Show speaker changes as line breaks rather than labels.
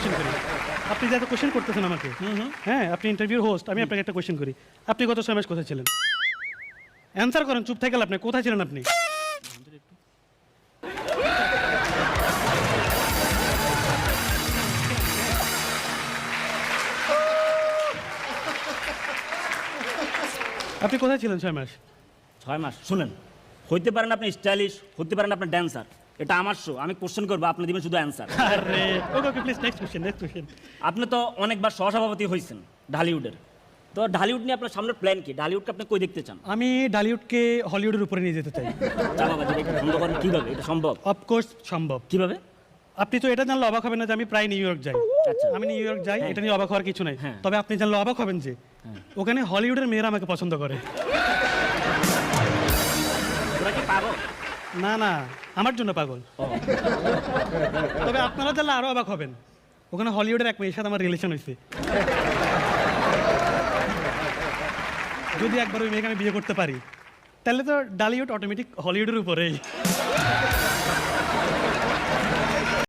Question করি। আপনি যে এত কোশ্চেন করতেছেন আমাকে, হ্যাঁ আপনি ইন্টারভিউর হোস্ট, আমি আপনাকে একটা কোশ্চেন করি। আপনি গত 6 মাস কোথায় ছিলেন? অ্যান্সার করেন, চুপ থেকে আপনি কোথায় ছিলেন আপনি? আপনি কোথায় ছিলেন 6 মাস?
6 মাস শুনেন, হইতে পারেন আপনি স্টাইলিশ, হতে পারেন আপনার ড্যান্সার, এটা আমার শো, আমি কোশ্চেন করবো, আপনি দিবেন শুধু অ্যান্সার।
আরে ওকে ওকে প্লিজ নেক্সট কোশ্চেন।
আপনি তো অনেকবার সহসভাপতি হয়েছেন ঢালিউডের, তো ঢালিউড নিয়ে আপনার সামনের প্ল্যান কি? ঢালিউডকে আপনি কই দেখতে চান?
আমি ঢালিউডকে হলিউডের উপরে নিয়ে যেতে চাই।
চাপাবাজি এটা বন্ধ করেন, কীভাবে এটা সম্ভব?
অফকোর্স সম্ভব।
কিভাবে?
আপনি তো এটা জানলে অবাক হবেন না যে আমি প্রায় নিউ ইয়র্ক যাই।
আচ্ছা।
আমি নিউ ইয়র্ক যাই, এটা নিয়ে অবাক হওয়ার কিছু নাই।
হ্যাঁ।
তবে আপনি জানলে অবাক হবেন যে ওখানে হলিউডের মেয়েরা আমাকে পছন্দ করে।
ওরা কি পাগল?
না না, আমার জন্য পাগল। তবে আপনারা জানলে আরো অবাক হবেন, ওখানে হলিউডের এক মেয়ের সাথে আমার রিলেশন হয়েছে। যদি একবার ওই মেয়েকে আমি বিয়ে করতে পারি, তাহলে তো ঢালিউড অটোমেটিক হলিউডের উপরেই।